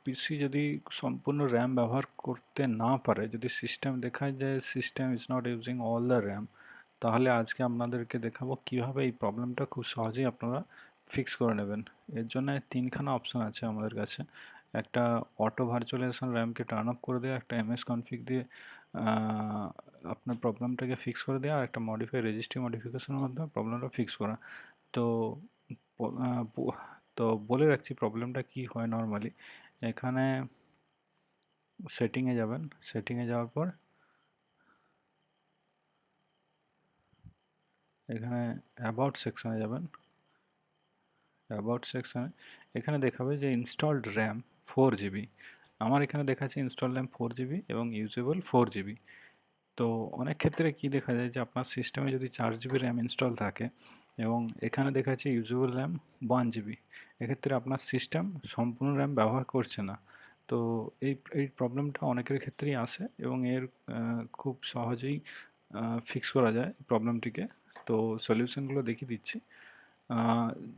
পিসি যদি সম্পূর্ণ র্যাম ব্যবহার করতে না পারে, যদি সিস্টেম দেখায় যে system is not using all the RAM, তাহলে আজকে আপনাদেরকে দেখাবো কিভাবে এই প্রবলেমটা খুব সহজেই আপনারা ফিক্স করে নেবেন। এর জন্য তিনখানা অপশন আছে আমাদের কাছে। একটা অটো ভার্চুয়ালাইজেশন র্যামকে টার্ন অফ করে দেওয়া, একটা এমএস কনফিগ দিয়ে আপনার প্রবলেমটাকে ফিক্স করে দেওয়া, আর একটা মডিফাই রেজিস্ট্রি মডিফিকেশনের মাধ্যমে প্রবলেমটা ফিক্স করা। তো প- আহ, ব- তো বলে রাখছি প্রবলেমটা কি হয় নর্মালি। এখানে সেটিংয়ে যাবেন, সেটিংয়ে যাওয়ার পর এখানে অ্যাবাউট সেকশনে যাবেন। অ্যাবাউট সেকশনে এখানে দেখাবে যে ইনস্টলড র্যাম 4 GB। আমার এখানে দেখাচ্ছে ইনস্টল র্যাম 4 GB এবং ইউজেবল 4 GB। তো অনেক ক্ষেত্রে কি দেখা যায় যে আপনার সিস্টেমে যদি 4 GB র্যাম ইনস্টল থাকে এবং এখানে দেখাচ্ছে ইউজেবল র্যাম 1 GB, এক্ষেত্রে আপনার সিস্টেম সম্পূর্ণ র্যাম ব্যবহার করছে না। তো এই প্রবলেমটা অনেকের ক্ষেত্রেই আসে এবং এর খুব সহজেই ফিক্স করা যায় প্রবলেমটিকে। তো সলিউশনগুলো দেখিয়ে দিচ্ছি।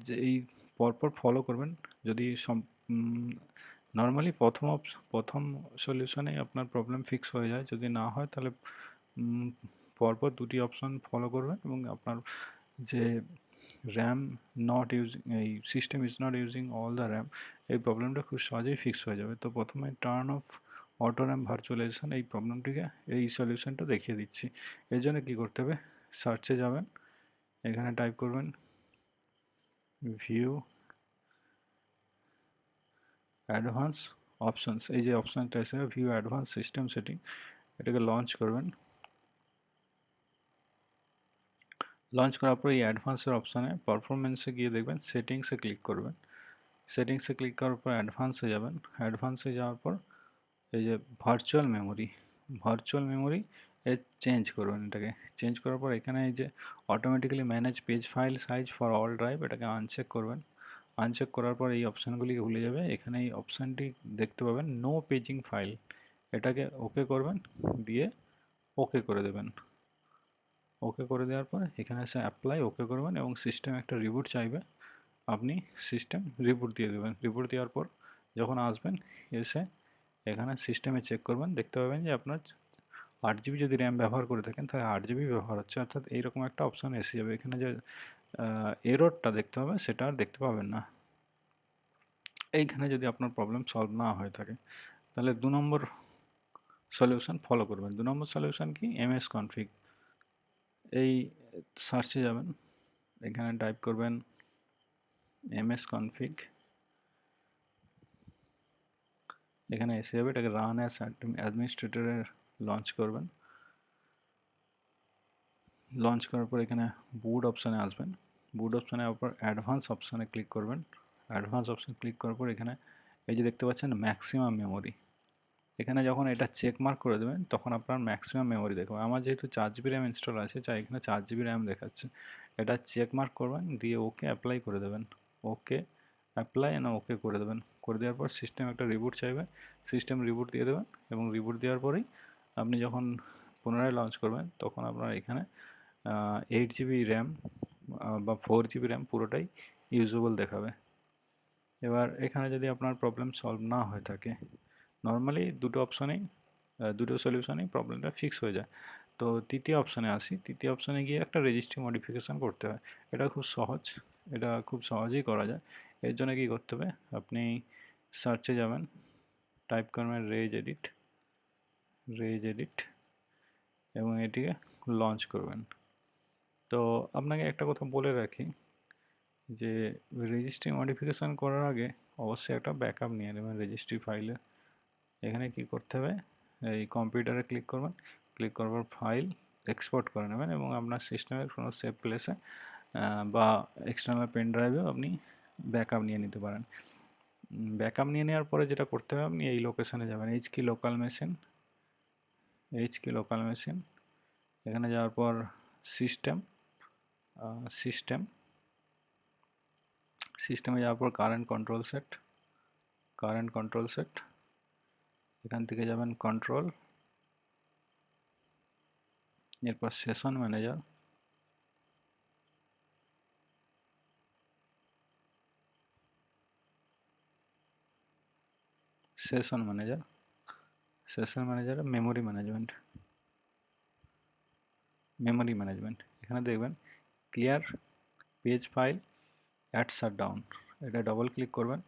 যে এই পরপর ফলো করবেন। যদি নর্মালি প্রথম সলিউশনে আপনার প্রবলেম ফিক্স হয়ে যায়, যদি না হয় তাহলে পরপর দুটি অপশন ফলো করবেন এবং আপনার যে র্যাম নট ইউজিং, এই system is not using all the RAM, এই প্রবলেমটা খুব সহজেই ফিক্স হয়ে যাবে। তো প্রথমে turn off auto RAM virtualization এই প্রবলেমটিকে, এই সলিউশনটা দেখিয়ে দিচ্ছি। এর জন্য কী করতে হবে, সার্চে যাবেন, এখানে টাইপ করবেন ভিউ অ্যাডভান্স অপশনস। এই যে অপশানটা এসে ভিউ অ্যাডভান্স সিস্টেম সেটিং, এটাকে লঞ্চ করবেন। লঞ্চ করার পর এই অ্যাডভান্সের অপশানে পারফরমেন্সে গিয়ে দেখবেন সেটিংসে ক্লিক করবেন। সেটিংসে ক্লিক করার পর অ্যাডভান্সে যাবেন। অ্যাডভান্সে যাওয়ার পর এই যে ভার্চুয়াল মেমোরি এ চেঞ্জ করবেন। এটাকে চেঞ্জ করার পর এখানে এই যে automatically manage page file size for all drive, এটাকে আনচেক করবেন। আনচেক করার পর এই অপশানগুলি ভুলে যাবে। এখানে এই অপশানটি দেখতে পাবেন নো পেজিং ফাইল, এটাকে ওকে করবেন, দিয়ে ওকে করে দেবেন। ওকে করে দেওয়ার পর এখানে এসে অ্যাপ্লাই ওকে করবেন এবং সিস্টেম একটা রিবুট চাইবে, আপনি সিস্টেম রিবুট দিয়ে দেবেন। রিবুট দেওয়ার পর যখন আসবেন, এসে এখানে সিস্টেমে চেক করবেন, দেখতে পাবেন যে আপনার 8 GB যদি র্যাম ব্যবহার করে থাকেন তাহলে 8 GB ব্যবহার হচ্ছে, অর্থাৎ এইরকম একটা অপশান এসে যাবে। এখানে যে এররটা দেখতে হবে সেটা আর দেখতে পাবেন না। এইখানে যদি আপনার প্রবলেম সলভ না হয়ে থাকে তাহলে 2 নম্বর সলিউশন ফলো করবেন। 2 নম্বর সলিউশন কি, এমএস কনফিগ। এই সার্চে যাবেন, এখানে টাইপ করবেন এমএস কনফিগ, এখানে এসে যাবে, এটাকে রান অ্যাজ অ্যাডমিনিস্ট্রেটরে লঞ্চ করবেন। লঞ্চ করার পর এখানে বুট অপশানে আসবেন। বুট অপশানে আবার অ্যাডভান্স অপশানে ক্লিক করবেন। অ্যাডভান্স অপশানে ক্লিক করার পর এখানে এই যে দেখতে পাচ্ছেন ম্যাক্সিমাম মেমোরি, এখানে যখন এটা চেক মার্ক করে দেবেন তখন আপনার ম্যাক্সিমাম মেমোরি দেখাবে। আমার যেহেতু 4 GB র্যাম ইনস্টল আছে, চাই এখানে 4 GB র্যাম দেখাচ্ছে। এটা চেক মার্ক করবেন, দিয়ে ওকে অ্যাপ্লাই করে দেবেন। ওকে অ্যাপ্লাই না ওকে করে দেবেন। করে দেওয়ার পর সিস্টেম একটা রিবুট চাইবে, সিস্টেম রিবুট দিয়ে দেবেন এবং রিবুট দেওয়ার পরেই আপনি যখন পুনরায় লঞ্চ করবেন তখন আপনার এখানে 8 GB র্যাম বা 4 GB র্যাম পুরোটাই ইউজেবল দেখাবে। এবার এখানে যদি আপনার প্রবলেম সলভ না হয়ে থাকে, নর্মালি দুটো সলিউশনেই প্রবলেমটা ফিক্স হয়ে যায়। তো তৃতীয় অপশানে আসি। তৃতীয় অপশানে গিয়ে একটা রেজিস্ট্রি মডিফিকেশান করতে হয়। এটা খুব সহজ, এটা খুব সহজেই করা যায়। এর জন্য কী করতে হবে, আপনি সার্চে যাবেন, টাইপ করবেন রেজ এডিট এবং এটিকে লঞ্চ করবেন। তো আপনাকে একটা কথা বলে রাখি যে রেজিস্ট্রি মডিফিকেশান করার আগে অবশ্যই একটা ব্যাকআপ নিয়ে নেবেন রেজিস্ট্রি ফাইলে। এখানে কি করতে হবে, এই কম্পিউটারে ক্লিক করবেন, ক্লিক করার পর ফাইল এক্সপোর্ট করে নেবেন এবং আপনার সিস্টেমের কোনো সেভ প্লেসে বা এক্সটার্নাল পেন ড্রাইভেও আপনি ব্যাকআপ নিয়ে নিতে পারেন। ব্যাকআপ নিয়ে নেওয়ার পরে যেটা করতে হবে, আপনি এই লোকেশানে যাবেন, এইচকি লোকাল মেশিন। এখানে যাওয়ার পর সিস্টেমে যাওয়ার পর কারেন্ট কন্ট্রোল সেট, এখান থেকে যাবেন কন্ট্রোল, এরপর session manager, session manager, session ম্যানেজারে মেমোরি ম্যানেজমেন্ট, মেমোরি ম্যানেজমেন্ট এখানে দেখবেন clear page file at shutdown, এটা ডবল ক্লিক করবেন,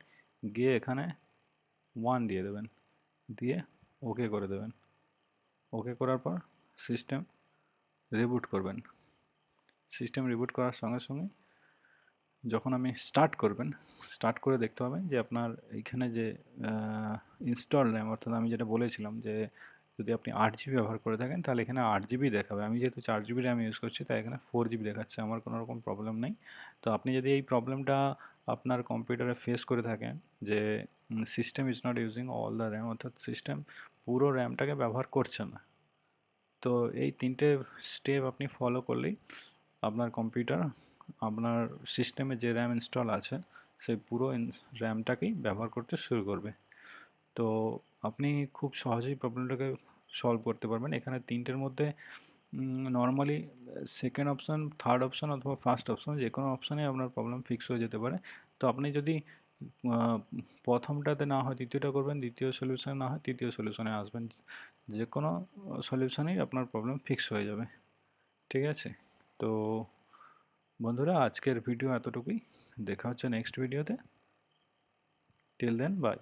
গিয়ে এখানে 1 দিয়ে দেবেন, দিয়ে ওকে করে দেবেন। ওকে করার পর সিস্টেম রিবুট করবেন। সিস্টেম রিবুট করার সঙ্গে সঙ্গে যখন আপনি স্টার্ট করবেন, স্টার্ট করে দেখতে পাবেন যে আপনার এইখানে যে ইনস্টল র্যাম, অর্থাৎ আমি যেটা বলেছিলাম যে যদি আপনি 8 জিবি ব্যবহার করে থাকেন তাহলে এখানে 8 জিবি দেখাবে। আমি যেহেতু 4 জিবি র্যাম ইউজ করছি তাই এখানে 4 জিবি দেখাচ্ছে, আমার কোনো রকম প্রবলেম নেই। তো আপনি যদি এই প্রবলেমটা আপনার কম্পিউটারে ফেস করে থাকেন যে system is not using all the RAM, অর্থাৎ সিস্টেম পুরো র্যামটাকে ব্যবহার করছে না, তো এই 3টে স্টেপ আপনি ফলো করলেই আপনার কম্পিউটার আপনার সিস্টেমে যে র্যাম ইনস্টল আছে সেই পুরো র্যামটাকেই ব্যবহার করতে শুরু করবে। তো আপনি খুব সহজেই প্রবলেমটাকে সলভ করতে পারবেন। এখানে 3টের মধ্যে normally second option, third option অথবা ফার্স্ট অপশান যে কোনো অপশানে আপনার প্রবলেম ফিক্স হয়ে যেতে পারে। তো আপনি যদি প্রথমটাতে না হয় দ্বিতীয়টা করবেন, দ্বিতীয় সলিউশন না হয় তৃতীয় সলিউশনে আসবেন, যে কোনো সলিউশনেই আপনার প্রবলেম ফিক্স হয়ে যাবে। ঠিক আছে, তো বন্ধুরা আজকের ভিডিও এতটুকুই, দেখা হচ্ছে নেক্সট ভিডিওতে। Till then by.